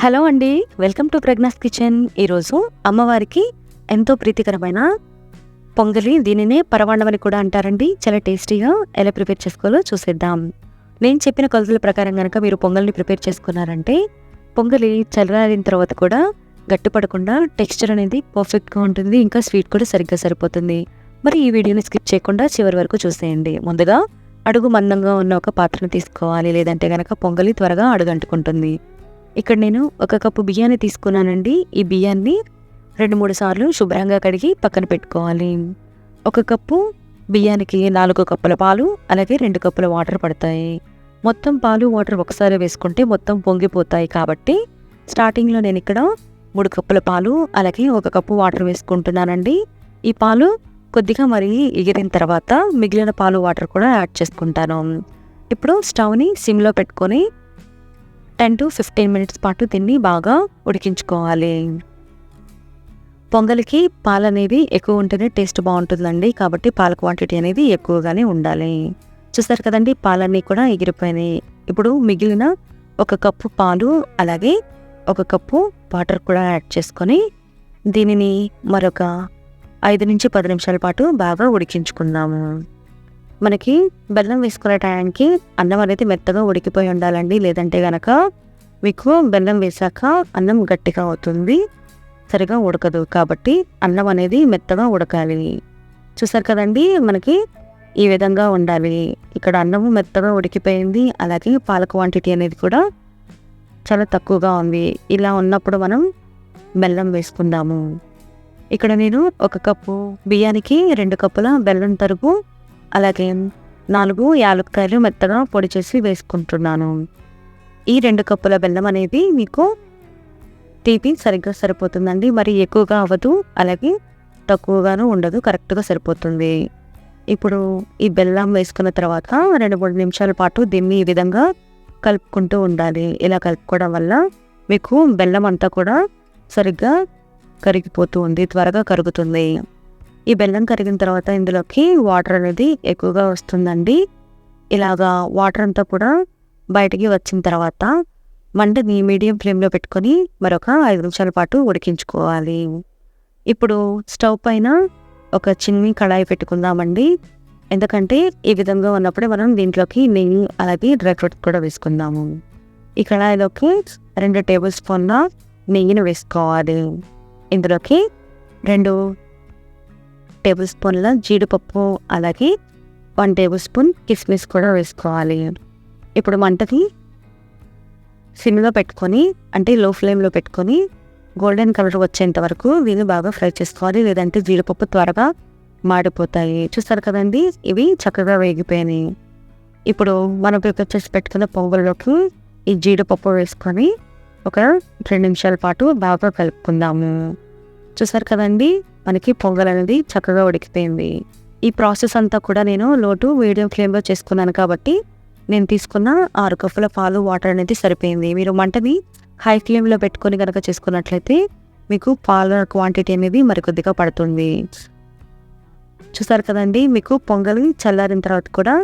Hello అండి, welcome to Pragna's kitchen. ఈరోజు అమ్మవారికి ఎంతో ప్రీతికరమైన పొంగలి, దీనినే పరమాన్నం అని కూడా అంటారండి. చాలా టేస్టీగా ఎలా ప్రిపేర్ చేసుకోవాలో చూసేద్దాం. నేను చెప్పిన కొలతల ప్రకారం కనుక మీరు పొంగల్ని ప్రిపేర్ చేసుకున్నారంటే పొంగలి చల్లారిన తర్వాత కూడా గట్టిపడకుండా టెక్స్చర్ అనేది పర్ఫెక్ట్గా ఉంటుంది. ఇంకా స్వీట్ కూడా సరిగ్గా సరిపోతుంది. మరి ఈ వీడియోని స్కిప్ చేయకుండా చివరి వరకు చూసేయండి. ముందుగా అడుగు మందంగా ఉన్న ఒక పాత్రను తీసుకోవాలి, లేదంటే కనుక పొంగలి త్వరగా అడుగంటుకుంటుంది. ఇక్కడ నేను 1 కప్పు బియ్యాన్ని తీసుకున్నానండి. ఈ బియ్యాన్ని 2-3 సార్లు శుభ్రంగా కడిగి పక్కన పెట్టుకోవాలి. 1 కప్పు బియ్యానికి 4 కప్పుల పాలు, అలాగే 2 కప్పుల వాటర్ పడతాయి. మొత్తం పాలు వాటర్ ఒకసారి వేసుకుంటే మొత్తం పొంగిపోతాయి. కాబట్టి స్టార్టింగ్లో నేను ఇక్కడ 3 కప్పుల పాలు, అలాగే 1 కప్పు వాటర్ వేసుకుంటున్నానండి. ఈ పాలు కొద్దిగా ఎగిరిన తర్వాత మిగిలిన పాలు వాటర్ కూడా యాడ్ చేసుకుంటాను. ఇప్పుడు స్టవ్ని సిమ్లో పెట్టుకొని 10 to 15 మినిట్స్ పాటు దీన్ని బాగా ఉడికించుకోవాలి. పొంగలికి పాలు అనేది ఎక్కువ ఉంటేనే టేస్ట్ బాగుంటుందండి. కాబట్టి పాల క్వాంటిటీ అనేది ఎక్కువగానే ఉండాలి. చూసారు కదండి, పాలన్నీ కూడా ఎగిరిపోయినాయి. ఇప్పుడు మిగిలిన 1 కప్పు పాలు, అలాగే 1 కప్పు వాటర్ కూడా యాడ్ చేసుకొని దీనిని మరొక 5 నుంచి 10 నిమిషాల పాటు బాగా ఉడికించుకుందాము. మనకి బెల్లం వేసుకునే టైంకి అన్నం అనేది మెత్తగా ఉడికిపోయి ఉండాలండి. లేదంటే కనుక మీకు బెల్లం వేసాక అన్నం గట్టిగా అవుతుంది, సరిగా ఉడకదు. కాబట్టి అన్నం అనేది మెత్తగా ఉడకాలి. చూసారు కదండి, మనకి ఈ విధంగా ఉండాలి. ఇక్కడ అన్నము మెత్తగా ఉడికిపోయింది, అలాగే పాల క్వాంటిటీ అనేది కూడా చాలా తక్కువగా ఉంది. ఇలా ఉన్నప్పుడు మనం బెల్లం వేసుకుందాము. ఇక్కడ నేను 1 కప్పు బియ్యానికి 2 కప్పుల బెల్లం తరుగు, అలాగే 4 యాలక్కాయలు మెత్తగా పొడి చేసి వేసుకుంటున్నాను. ఈ 2 కప్పుల బెల్లం అనేది మీకు తీపి సరిగ్గా సరిపోతుందండి. మరి ఎక్కువగా అవ్వదు, అలాగే తక్కువగాను ఉండదు, కరెక్ట్గా సరిపోతుంది. ఇప్పుడు ఈ బెల్లం వేసుకున్న తర్వాత 2-3 నిమిషాల పాటు దీన్ని ఈ విధంగా కలుపుకుంటూ ఉండాలి. ఇలా కలుపుకోవడం వల్ల మీకు బెల్లం అంతా కూడా సరిగ్గా కరిగిపోతూ ఉంది, త్వరగా కరుగుతుంది. ఈ బెల్లం కరిగిన తర్వాత ఇందులోకి వాటర్ అనేది ఎక్కువగా వస్తుందండి. ఇలాగా వాటర్ అంతా కూడా బయటికి వచ్చిన తర్వాత మంటని మీడియం ఫ్లేమ్లో పెట్టుకొని మరొక 5 నిమిషాల పాటు ఉడికించుకోవాలి. ఇప్పుడు స్టవ్ పైన ఒక చిన్ని కడాయి పెట్టుకుందామండి. ఎందుకంటే ఈ విధంగా ఉన్నప్పుడే మనం దీంట్లోకి నెయ్యి, అలాగే డ్రై ఫ్రూట్స్ కూడా వేసుకుందాము. ఈ కడాయిలోకి 2 టేబుల్ స్పూన్ల నెయ్యిని వేసుకోవాలి. ఇందులోకి 2 టేబుల్ స్పూన్ల జీడిపప్పు, అలాగే 1 టేబుల్ స్పూన్ కిస్మిస్ కూడా వేసుకోవాలి. ఇప్పుడు మంటని సిమ్లో పెట్టుకొని, అంటే లో ఫ్లేమ్లో పెట్టుకొని గోల్డెన్ కలర్ వచ్చేంత వరకు దీన్ని బాగా ఫ్రై చేసుకోవాలి. లేదంటే జీడిపప్పు త్వరగా మాడిపోతాయి. చూస్తారు కదండి, ఇవి చక్కగా వేగిపోయినాయి. ఇప్పుడు మనం ప్రిపేర్ చేసి పెట్టుకున్న పొంగల్లోకి ఈ జీడిపప్పు వేసుకొని ఒక 2 నిమిషాల పాటు బాగా కలుపుకుందాము. చూసారు కదండి, మనకి పొంగల్ అనేది చక్కగా ఉడికిపోయింది. ఈ ప్రాసెస్ అంతా కూడా నేను లో టు మీడియం ఫ్లేమ్లో చేసుకున్నాను. కాబట్టి నేను తీసుకున్న 6 కప్పుల పాలు వాటర్ అనేది సరిపోయింది. మీరు మంటని హై ఫ్లేమ్లో పెట్టుకొని కనుక చేసుకున్నట్లయితే మీకు పాల క్వాంటిటీ అనేది మరికొద్దిగా పడుతుంది. చూసారు కదండి, మీకు పొంగలి చల్లారిన తర్వాత కూడా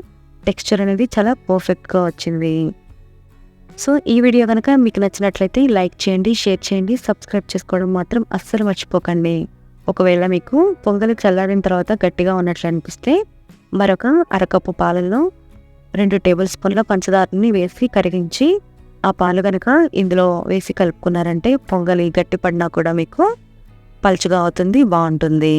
టెక్స్చర్ అనేది చాలా పర్ఫెక్ట్గా వచ్చింది. సో ఈ వీడియో కనుక మీకు నచ్చినట్లయితే లైక్ చేయండి, షేర్ చేయండి, సబ్స్క్రైబ్ చేసుకోవడం మాత్రం అస్సలు మర్చిపోకండి. ఒకవేళ మీకు పొంగలి చల్లారిన తర్వాత గట్టిగా ఉన్నట్లు అనిపిస్తే మరొక 1/2 కప్పు పాలల్లో 2 టేబుల్ స్పూన్ల పంచదారని వేసి కరిగించి ఆ పాలు కనుక ఇందులో వేసి కలుపుకున్నారంటే పొంగలి గట్టి పడినా కూడా మీకు పలుచగా అవుతుంది, బాగుంటుంది.